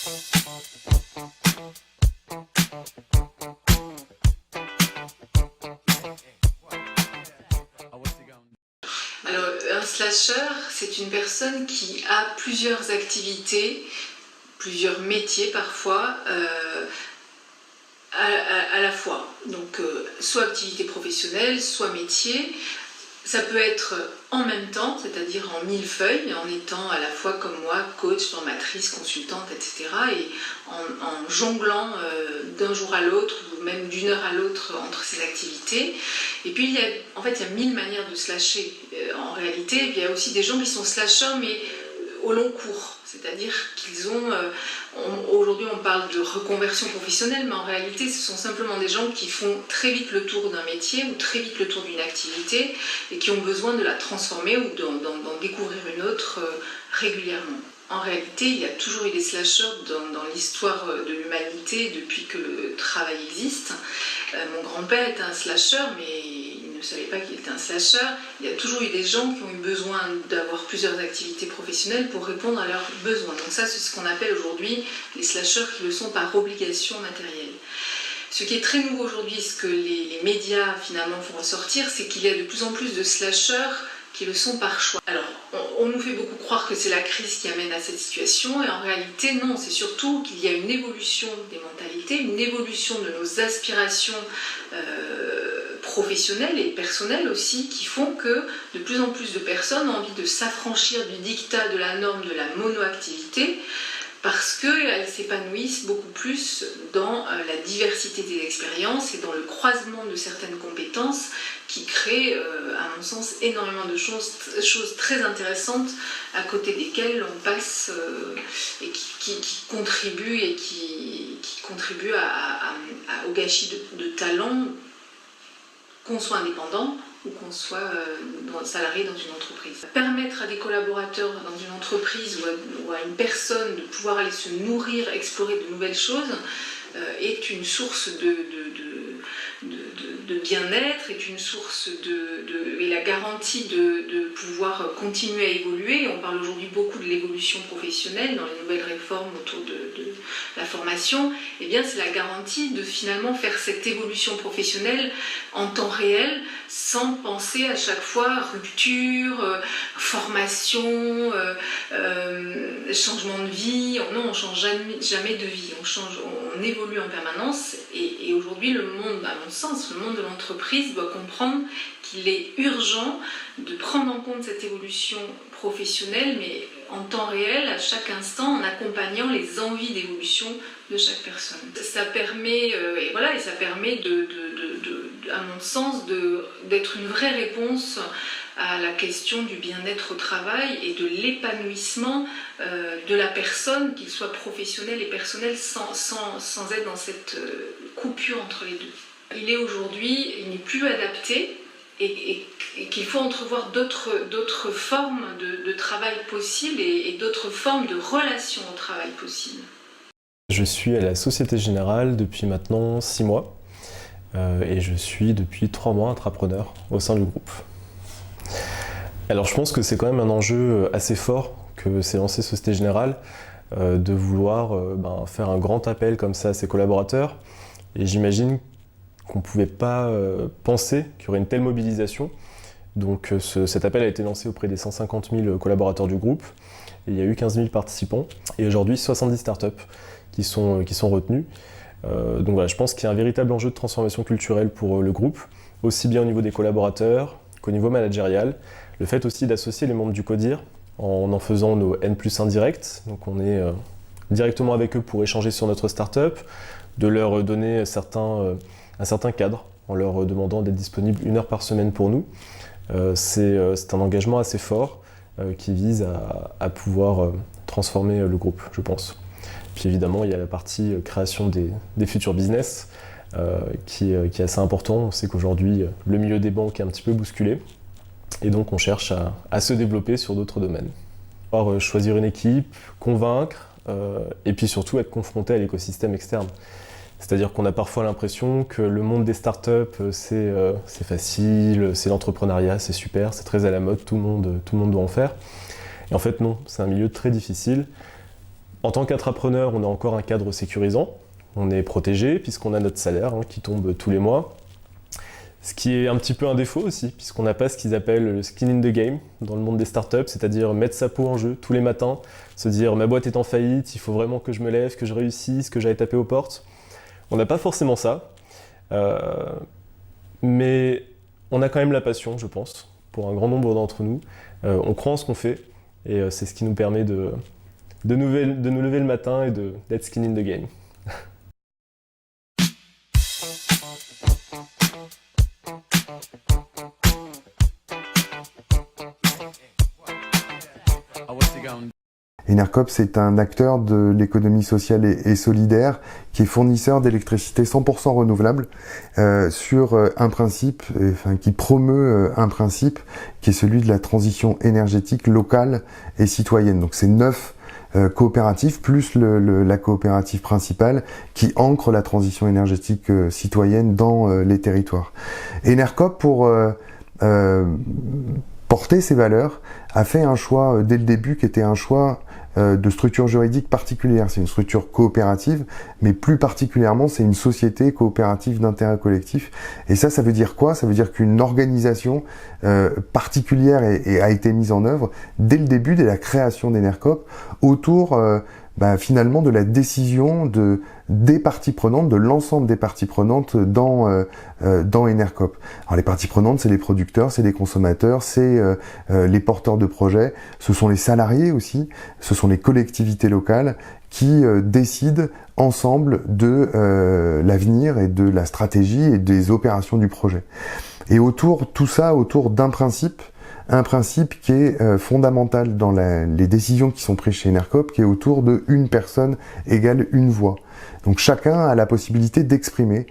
Alors, un slasher, c'est une personne qui a plusieurs activités, plusieurs métiers parfois, à la fois. Donc, soit activité professionnelle, soit métier. Ça peut être en même temps, c'est-à-dire en millefeuille, en étant à la fois comme moi, coach, formatrice, consultante, etc. Et en jonglant d'un jour à l'autre, ou même d'une heure à l'autre entre ces activités. Et puis, il y a 1000 manières de slasher. En réalité, il y a aussi des gens qui sont slasheurs, mais au long cours. C'est-à-dire qu'ils ont... aujourd'hui, on parle de reconversion professionnelle, mais en réalité, ce sont simplement des gens qui font très vite le tour d'un métier ou très vite le tour d'une activité et qui ont besoin de la transformer ou d'en découvrir une autre régulièrement. En réalité, il y a toujours eu des slasheurs dans l'histoire de l'humanité depuis que le travail existe. Mon grand-père était un slasher, mais il ne savait pas qu'il était un slasher. Il y a toujours eu des gens qui ont eu besoin d'avoir plusieurs activités professionnelles pour répondre à leurs besoins. Donc ça, c'est ce qu'on appelle aujourd'hui les slasheurs qui le sont par obligation matérielle. Ce qui est très nouveau aujourd'hui, ce que les médias finalement font ressortir, c'est qu'il y a de plus en plus de slasheurs qui le sont par choix. Alors, on nous fait beaucoup croire que c'est la crise qui amène à cette situation, et en réalité, non, c'est surtout qu'il y a une évolution des mentalités, une évolution de nos aspirations professionnelles et personnelles aussi, qui font que de plus en plus de personnes ont envie de s'affranchir du diktat de la norme de la monoactivité, parce qu'elles s'épanouissent beaucoup plus dans la diversité des expériences et dans le croisement de certaines compétences qui créent, à mon sens, énormément de choses très intéressantes à côté desquelles on passe et qui contribuent au gâchis de talents, qu'on soit indépendant ou qu'on soit salarié dans une entreprise. Permettre à des collaborateurs dans une entreprise ou à une personne de pouvoir aller se nourrir, explorer de nouvelles choses est une source de bien-être, est une source et la garantie de pouvoir continuer à évoluer. On parle aujourd'hui beaucoup de l'évolution professionnelle dans les nouvelles réformes autour de la formation. Eh bien, c'est la garantie de finalement faire cette évolution professionnelle en temps réel, sans penser à chaque fois rupture, formation, changement de vie. Non, on ne change jamais de vie, on évolue en permanence. Et aujourd'hui, le monde, à mon sens, le monde de l'entreprise doit comprendre qu'il est urgent de prendre en compte cette évolution professionnelle, mais en temps réel, à chaque instant, en accompagnant les envies d'évolution de chaque personne. Ça permet, ça permet à mon sens, d'être une vraie réponse à la question du bien-être au travail et de l'épanouissement de la personne, qu'il soit professionnel et personnel, sans être dans cette coupure entre les deux. Il n'est plus adapté et qu'il faut entrevoir d'autres formes de travail possibles et d'autres formes de relations au travail possibles. Je suis à la Société Générale depuis maintenant 6 mois et je suis depuis 3 mois intrapreneur au sein du groupe. Alors je pense que c'est quand même un enjeu assez fort que s'est lancé Société Générale de vouloir faire un grand appel comme ça à ses collaborateurs, et j'imagine qu'on ne pouvait pas penser qu'il y aurait une telle mobilisation. Donc cet appel a été lancé auprès des 150 000 collaborateurs du groupe, et il y a eu 15 000 participants, et aujourd'hui 70 startups qui sont retenues. Donc voilà, je pense qu'il y a un véritable enjeu de transformation culturelle pour le groupe, aussi bien au niveau des collaborateurs qu'au niveau managérial. Le fait aussi d'associer les membres du CODIR en faisant nos N+1 directs, donc on est directement avec eux pour échanger sur notre startup, de leur donner un certain cadre en leur demandant d'être disponibles 1 heure par semaine pour nous. C'est un engagement assez fort qui vise à pouvoir transformer le groupe, je pense. Puis évidemment, il y a la partie création des futurs business qui est assez important. On sait qu'aujourd'hui, le milieu des banques est un petit peu bousculé, et donc on cherche à se développer sur d'autres domaines. Alors, choisir une équipe, convaincre, et puis surtout être confronté à l'écosystème externe. C'est-à-dire qu'on a parfois l'impression que le monde des startups, c'est facile, c'est l'entrepreneuriat, c'est super, c'est très à la mode, tout le monde doit en faire. Et en fait non, c'est un milieu très difficile. En tant qu'intrapreneur, on a encore un cadre sécurisant. On est protégé puisqu'on a notre salaire qui tombe tous les mois. Ce qui est un petit peu un défaut aussi, puisqu'on n'a pas ce qu'ils appellent le skin in the game dans le monde des startups, c'est-à-dire mettre sa peau en jeu tous les matins, se dire ma boîte est en faillite, il faut vraiment que je me lève, que je réussisse, que j'aille taper aux portes. On n'a pas forcément ça, mais on a quand même la passion, je pense, pour un grand nombre d'entre nous. On croit en ce qu'on fait, et c'est ce qui nous permet de nous lever le matin et d'être skin in the game. Enercop, c'est un acteur de l'économie sociale et solidaire qui est fournisseur d'électricité 100% renouvelable sur un principe, qui promeut un principe qui est celui de la transition énergétique locale et citoyenne. Donc c'est 9 coopératives plus la coopérative principale qui ancre la transition énergétique citoyenne dans les territoires. Enercop, pour porter ses valeurs, a fait un choix dès le début qui était un choix de structure juridique particulière. C'est une structure coopérative, mais plus particulièrement, c'est une société coopérative d'intérêt collectif. Et ça veut dire quoi? Ça veut dire qu'une organisation particulière a été mise en œuvre dès le début, dès la création d'Enercop, autour finalement de la décision des parties prenantes, de l'ensemble des parties prenantes dans Enercop. Alors les parties prenantes, c'est les producteurs, c'est les consommateurs, c'est les porteurs de projets, ce sont les salariés aussi, ce sont les collectivités locales qui décident ensemble de l'avenir et de la stratégie et des opérations du projet. Et tout ça autour d'un principe, un principe qui est fondamental dans les décisions qui sont prises chez Enercop, qui est autour de une personne égale une voix. Donc chacun a la possibilité d'exprimer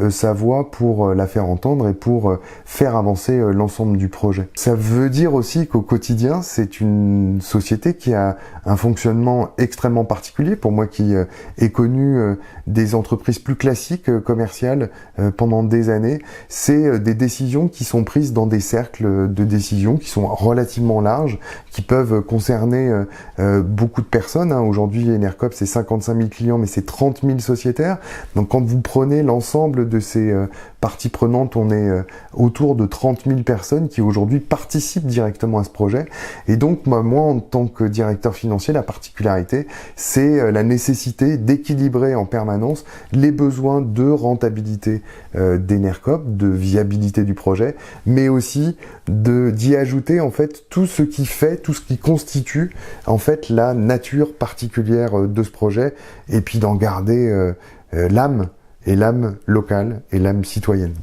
sa voix pour la faire entendre et pour faire avancer l'ensemble du projet. Ça veut dire aussi qu'au quotidien, c'est une société qui a un fonctionnement extrêmement particulier. Pour moi qui ai connu des entreprises plus classiques, commerciales, pendant des années, c'est des décisions qui sont prises dans des cercles de décisions qui sont relativement larges, qui peuvent concerner beaucoup de personnes. Aujourd'hui, Enercop, c'est 55 000 clients, mais c'est 30 000 sociétaires. Donc quand vous prenez l'ensemble de ces parties prenantes, on est autour de 30 000 personnes qui aujourd'hui participent directement à ce projet. Et donc moi en tant que directeur financier, la particularité, c'est la nécessité d'équilibrer en permanence les besoins de rentabilité d'Enercop, de viabilité du projet, mais aussi d'y ajouter en fait tout ce qui constitue en fait la nature particulière de ce projet, et puis d'en garder l'âme, et l'âme locale et l'âme citoyenne.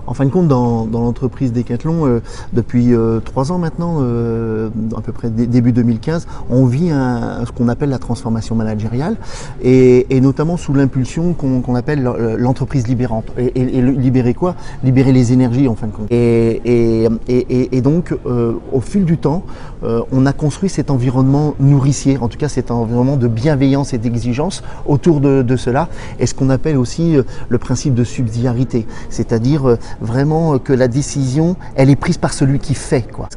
En fin de compte, dans l'entreprise Decathlon, depuis 3 ans maintenant, à peu près début 2015, on vit ce qu'on appelle la transformation managériale, et notamment sous l'impulsion qu'on appelle l'entreprise libérante. Et libérer quoi? Libérer les énergies, en fin de compte. Et donc, au fil du temps, on a construit cet environnement nourricier, en tout cas cet environnement de bienveillance et d'exigence autour de cela, et ce qu'on appelle aussi le principe de subsidiarité, c'est-à-dire vraiment que la décision, elle est prise par celui qui fait, quoi.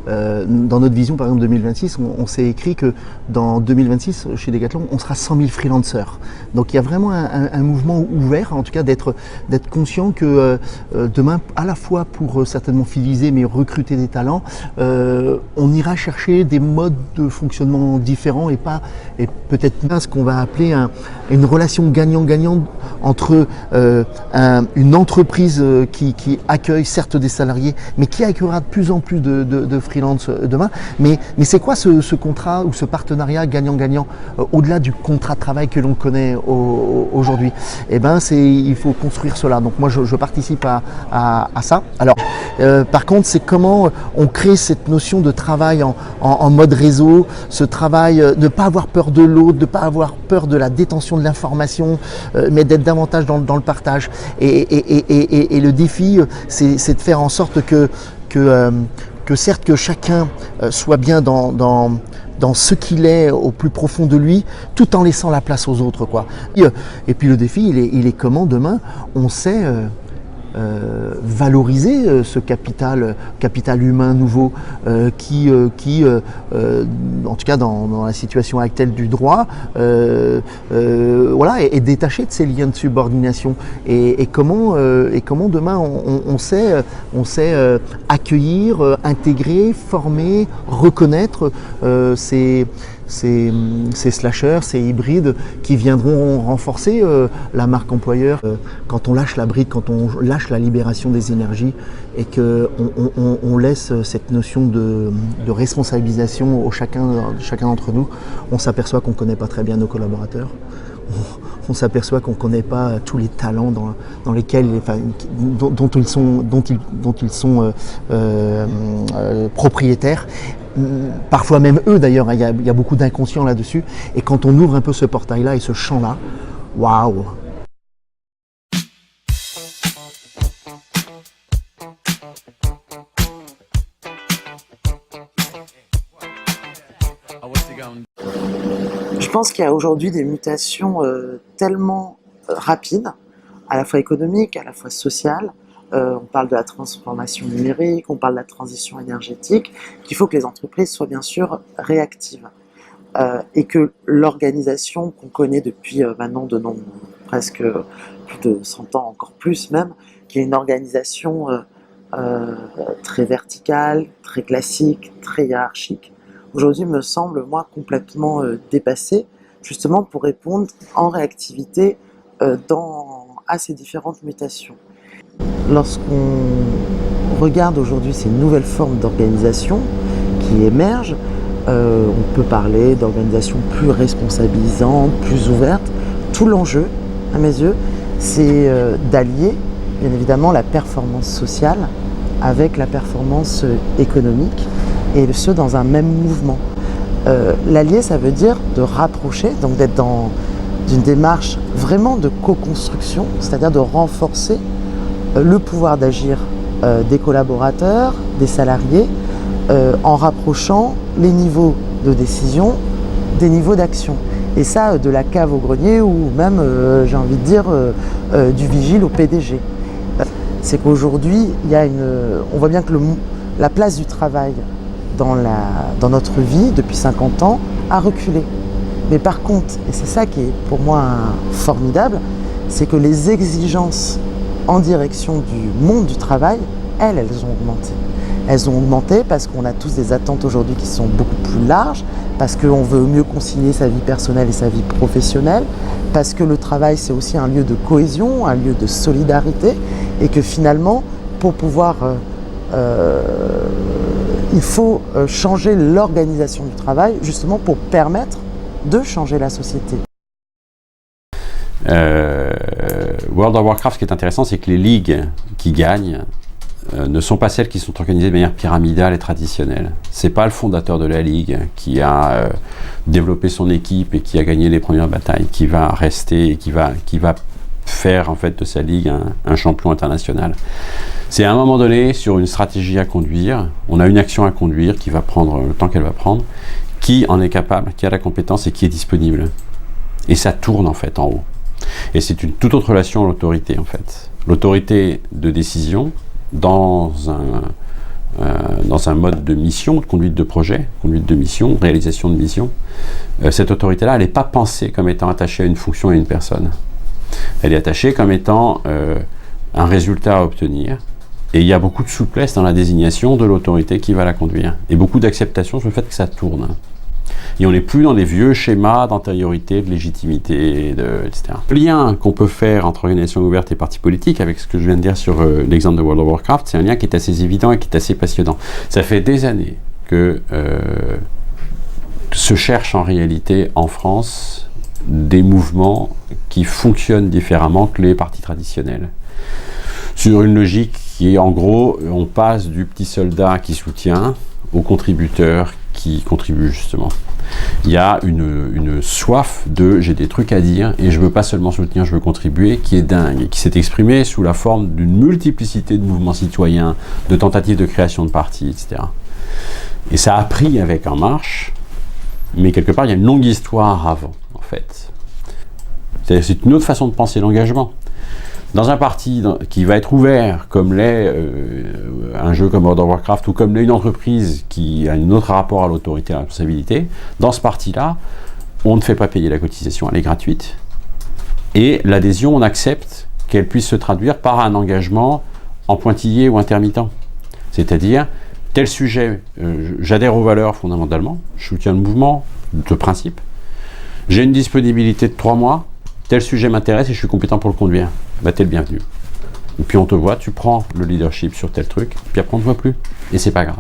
Dans notre vision, par exemple 2026, on s'est écrit que dans 2026, chez Decathlon, on sera 100 000 freelancers. Donc il y a vraiment un mouvement ouvert, en tout cas d'être conscient que demain, à la fois pour certainement fidéliser, mais recruter des talents, on ira chercher des modes de fonctionnement différents et peut-être pas ce qu'on va appeler une relation gagnant-gagnant entre une entreprise qui accueille certes des salariés, mais qui accueillera de plus en plus de freelance demain. Mais c'est quoi ce contrat ou ce partenariat gagnant-gagnant au-delà du contrat de travail que l'on connaît aujourd'hui? Eh ben, il faut construire cela. Donc moi, je participe à ça. Alors, par contre, c'est comment on crée cette notion de travail en mode réseau, ce travail, de ne pas avoir peur de l'autre, de ne pas avoir peur de la détention de l'information, mais d'être davantage dans le partage. Et le défi, c'est de faire en sorte que que certes que chacun soit bien dans ce qu'il est au plus profond de lui, tout en laissant la place aux autres, quoi. Et puis le défi, il est comment demain on sait valoriser ce capital humain nouveau qui en tout cas dans la situation actuelle du droit, voilà, est détaché de ces liens de subordination. Et comment demain on sait accueillir, intégrer, former, reconnaître ces slashers, ces hybrides qui viendront renforcer la marque employeur. Quand on lâche la bride, quand on lâche la libération des énergies et qu'on laisse cette notion de responsabilisation au chacun d'entre nous, on s'aperçoit qu'on ne connaît pas très bien nos collaborateurs. On s'aperçoit qu'on ne connaît pas tous les talents dont ils sont propriétaires. Parfois même eux d'ailleurs, il y a beaucoup d'inconscients là-dessus. Et quand on ouvre un peu ce portail-là et ce champ-là, waouh! Je pense qu'il y a aujourd'hui des mutations tellement rapides, à la fois économiques, à la fois sociales. On parle de la transformation numérique, on parle de la transition énergétique, qu'il faut que les entreprises soient bien sûr réactives. Et que l'organisation qu'on connaît depuis maintenant presque plus de 100 ans, encore plus même, qui est une organisation très verticale, très classique, très hiérarchique, aujourd'hui me semble, moi, complètement dépassée, justement pour répondre en réactivité à ces différentes mutations. Lorsqu'on regarde aujourd'hui ces nouvelles formes d'organisation qui émergent, on peut parler d'organisation plus responsabilisante, plus ouverte. Tout l'enjeu, à mes yeux, c'est d'allier, bien évidemment, la performance sociale avec la performance économique, et ce dans un même mouvement. L'allier, ça veut dire de rapprocher, donc d'être dans une démarche vraiment de co-construction, c'est-à-dire de renforcer le pouvoir d'agir des collaborateurs, des salariés, en rapprochant les niveaux de décision des niveaux d'action. Et ça, de la cave au grenier ou même, j'ai envie de dire, du vigile au PDG. C'est qu'aujourd'hui, on voit bien que la place du travail dans notre vie, depuis 50 ans, a reculé. Mais par contre, et c'est ça qui est pour moi formidable, c'est que les exigences en direction du monde du travail, elles ont augmenté. Elles ont augmenté parce qu'on a tous des attentes aujourd'hui qui sont beaucoup plus larges, parce qu'on veut mieux concilier sa vie personnelle et sa vie professionnelle, parce que le travail c'est aussi un lieu de cohésion, un lieu de solidarité, et que finalement, pour pouvoir, il faut changer l'organisation du travail, justement pour permettre de changer la société. World of Warcraft, ce qui est intéressant, c'est que les ligues qui gagnent ne sont pas celles qui sont organisées de manière pyramidale et traditionnelle. C'est pas le fondateur de la ligue qui a développé son équipe et qui a gagné les premières batailles qui va rester et qui va faire en fait de sa ligue un champion international. C'est à un moment donné, sur une stratégie à conduire, on a une action à conduire qui va prendre le temps qu'elle va prendre, qui en est capable, qui a la compétence et qui est disponible. Et ça tourne en fait en haut. Et c'est une toute autre relation à l'autorité en fait. L'autorité de décision dans un mode de mission, de conduite de projet, conduite de mission, réalisation de mission, cette autorité-là, elle n'est pas pensée comme étant attachée à une fonction et à une personne. Elle est attachée comme étant un résultat à obtenir. Et il y a beaucoup de souplesse dans la désignation de l'autorité qui va la conduire. Et beaucoup d'acceptation sur le fait que ça tourne. Et on n'est plus dans des vieux schémas d'antériorité, de légitimité, etc. Le lien qu'on peut faire entre organisation ouverte et parti politique, avec ce que je viens de dire sur l'exemple de World of Warcraft, c'est un lien qui est assez évident et qui est assez passionnant. Ça fait des années que se cherchent en réalité en France des mouvements qui fonctionnent différemment que les partis traditionnels. Sur une logique qui est en gros, on passe du petit soldat qui soutient au contributeur qui contribue justement. Il y a une soif de j'ai des trucs à dire et je veux pas seulement soutenir, je veux contribuer, qui est dingue et qui s'est exprimée sous la forme d'une multiplicité de mouvements citoyens, de tentatives de création de partis, etc. Et ça a pris avec En Marche, mais quelque part il y a une longue histoire avant, en fait. C'est une autre façon de penser l'engagement. Dans un parti qui va être ouvert, comme l'est un jeu comme World of Warcraft, ou comme l'est une entreprise qui a un autre rapport à l'autorité et à la responsabilité, dans ce parti-là, on ne fait pas payer la cotisation, elle est gratuite. Et l'adhésion, on accepte qu'elle puisse se traduire par un engagement en pointillé ou intermittent. C'est-à-dire, tel sujet, j'adhère aux valeurs fondamentalement, je soutiens le mouvement de principe, j'ai une disponibilité de 3 mois, tel sujet m'intéresse et je suis compétent pour le conduire. Bah, t'es le bienvenu. Et puis on te voit, tu prends le leadership sur tel truc, puis après on ne te voit plus. Et c'est pas grave.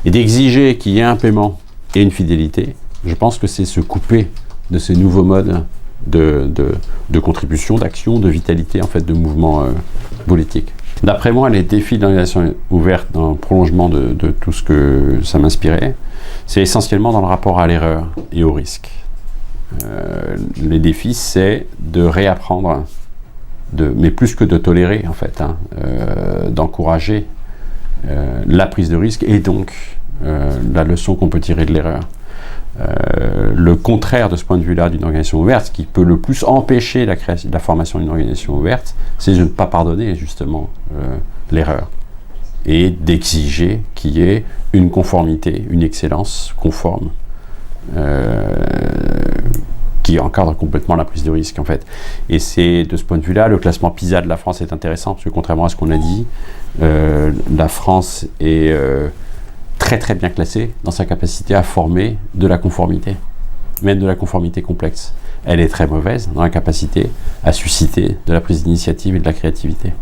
Et d'exiger qu'il y ait un paiement et une fidélité, je pense que c'est se couper de ces nouveaux modes de contribution, d'action, de vitalité en fait de mouvement politique. D'après moi, les défis de l'organisation ouverte dans le prolongement de tout ce que ça m'inspirait, c'est essentiellement dans le rapport à l'erreur et au risque. Les défis, c'est de réapprendre, mais plus que de tolérer en fait, d'encourager la prise de risque et donc la leçon qu'on peut tirer de l'erreur. Le contraire de ce point de vue-là d'une organisation ouverte, ce qui peut le plus empêcher la formation d'une organisation ouverte, c'est de ne pas pardonner justement l'erreur et d'exiger qu'il y ait une conformité, une excellence conforme qui encadre complètement la prise de risque en fait. Et c'est de ce point de vue-là, le classement PISA de la France est intéressant parce que contrairement à ce qu'on a dit, la France est très très bien classée dans sa capacité à former de la conformité, même de la conformité complexe. Elle est très mauvaise dans la capacité à susciter de la prise d'initiative et de la créativité.